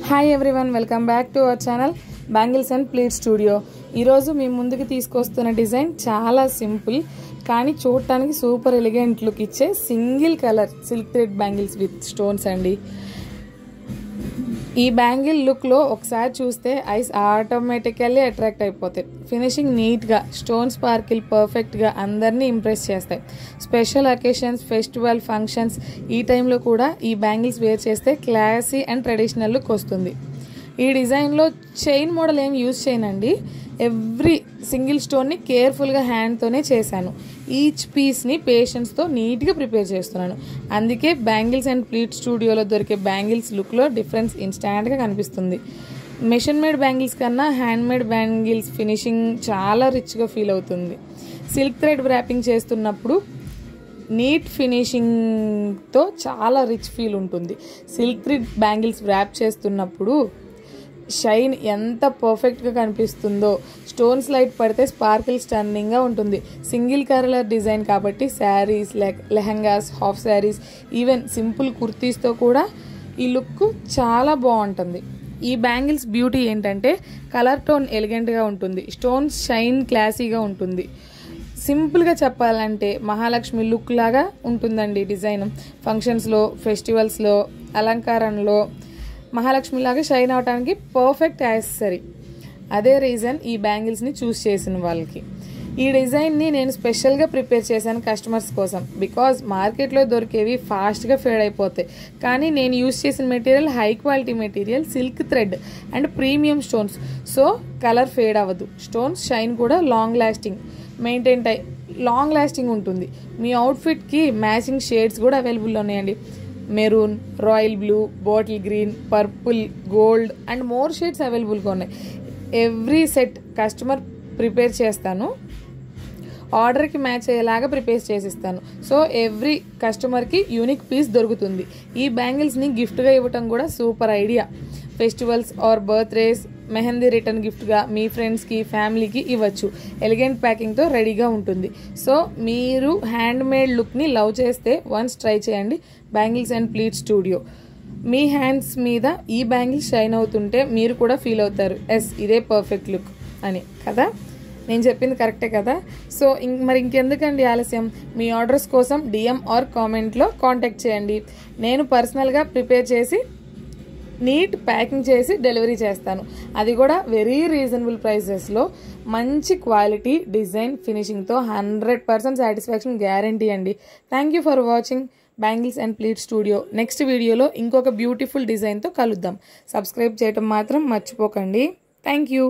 Hi everyone, welcome back to our channel bangles and pleat studio. ఈరోజు మీ ముందుకు తీసుకొస్తున్న design చాలా సింపుల్ కానీ చూడటానికి సూపర్ ఎలిగెంట్ లుక్ ఇచ్చే single colour silk thread bangles with stones అండి. ఈ బ్యాంగిల్ లుక్లో ఒకసారి చూస్తే ఐస్ ఆటోమేటికల్లీ అట్రాక్ట్ అయిపోతాయి. ఫినిషింగ్ నీట్గా, స్టోన్ స్పార్కిల్ పర్ఫెక్ట్గా అందరినీ ఇంప్రెస్ చేస్తాయి. స్పెషల్ అకేషన్స్, ఫెస్టివల్, ఫంక్షన్స్ ఈ టైంలో కూడా ఈ బ్యాంగిల్స్ వేర్ చేస్తే క్లాసీ అండ్ ట్రెడిషనల్ లుక్ వస్తుంది. ఈ డిజైన్లో చైన్ మోడల్ ఏం యూజ్ చేయనండి. ఎవ్రీ సింగిల్ స్టోన్ని కేర్ఫుల్గా హ్యాండ్తోనే చేశాను. ఈచ్ పీస్ని పేషెన్స్తో నీట్గా ప్రిపేర్ చేస్తున్నాను. అందుకే బ్యాంగిల్స్ అండ్ ప్లీట్ స్టూడియోలో దొరికే బ్యాంగిల్స్ లుక్లో డిఫరెన్స్ ఇన్స్టాంట్గా కనిపిస్తుంది. మెషిన్ మేడ్ బ్యాంగిల్స్ కన్నా హ్యాండ్ మేడ్ బ్యాంగిల్స్ ఫినిషింగ్ చాలా రిచ్గా ఫీల్ అవుతుంది. సిల్క్ థ్రెడ్ ర్యాపింగ్ చేస్తున్నప్పుడు నీట్ ఫినిషింగ్తో చాలా రిచ్ ఫీల్ ఉంటుంది. సిల్క్ థ్రెడ్ బ్యాంగిల్స్ ర్యాప్ చేస్తున్నప్పుడు షైన్ ఎంత పర్ఫెక్ట్గా కనిపిస్తుందో. స్టోన్స్ లైట్ పడితే స్పార్కిల్ స్టన్నింగ్గా ఉంటుంది. సింగిల్ కలర్ డిజైన్ కాబట్టి saris, lehengas, half saris, even simple కుర్తీస్తో కూడా ఈ లుక్ చాలా బాగుంటుంది. ఈ బ్యాంగిల్స్ బ్యూటీ ఏంటంటే కలర్ టోన్ ఎలిగెంట్గా ఉంటుంది, స్టోన్స్ షైన్ క్లాసీగా ఉంటుంది. సింపుల్గా చెప్పాలంటే మహాలక్ష్మి లుక్ లాగా ఉంటుందండి డిజైన్. ఫంక్షన్స్లో, ఫెస్టివల్స్లో, అలంకారంలో మహాలక్ష్మిలాగా షైన్ అవడానికి పర్ఫెక్ట్ యాక్సెసరీ. అదే రీజన్ ఈ బ్యాంగిల్స్ని చూస్ చేసిన వాళ్ళకి. ఈ డిజైన్ని నేను స్పెషల్గా ప్రిపేర్ చేశాను కస్టమర్స్ కోసం. బికాజ్ మార్కెట్లో దొరికేవి ఫాస్ట్గా ఫేడ్ అయిపోతాయి. కానీ నేను యూస్ చేసిన material high quality material, silk thread and premium stones. So colour fade అవ్వదు. స్టోన్స్ షైన్ కూడా లాంగ్ లాస్టింగ్ ఉంటుంది. మీ అవుట్ఫిట్కి మ్యాచింగ్ షేడ్స్ కూడా అవైలబుల్లో ఉన్నాయండి. Maroon, royal blue, bottle green, purple, gold and more shades అవైలబుల్గా ఉన్నాయి. ఎవ్రీ సెట్ కస్టమర్ ప్రిపేర్ చేస్తాను, ఆర్డర్కి మ్యాచ్ అయ్యేలాగా ప్రిపేర్ చేసిస్తాను. సో ఎవ్రీ కస్టమర్కి యూనిక్ పీస్ దొరుకుతుంది. ఈ బ్యాంగిల్స్ని గిఫ్ట్గా ఇవ్వటం కూడా super idea. Festivals or birthdays, mehndi return గిఫ్ట్గా మీ ఫ్రెండ్స్కి, ఫ్యామిలీకి ఇవ్వచ్చు. ఎలిగెంట్ ప్యాకింగ్తో రెడీగా ఉంటుంది. సో మీరు హ్యాండ్ మేడ్ లుక్ని లవ్ చేస్తే వన్స్ ట్రై చేయండి bangles and pleat studio. Me hands మీద ఈ బ్యాంగిల్స్ షైన్ అవుతుంటే మీరు కూడా ఫీల్ అవుతారు, ఎస్ ఇదే పర్ఫెక్ట్ లుక్ అని. కదా, నేను చెప్పింది కరెక్టే కదా. సో మరి ఇంకెందుకండి ఆలస్యం, మీ ఆర్డర్స్ కోసం DM ఆర్ కామెంట్లో కాంటాక్ట్ చేయండి. నేను పర్సనల్గా ప్రిపేర్ చేసి నీట్ ప్యాకింగ్ చేసి డెలివరీ చేస్తాను. అది కూడా వెరీ రీజనబుల్ ప్రైసెస్లో మంచి క్వాలిటీ, డిజైన్, ఫినిషింగ్తో 100% సాటిస్ఫాక్షన్ గ్యారంటీ అండి. Thank you for watching bangles and pleat studio. Next వీడియోలో ఇంకొక బ్యూటిఫుల్ డిజైన్తో కలుద్దాం. సబ్స్క్రైబ్ చేయటం మాత్రం మర్చిపోకండి. Thank you.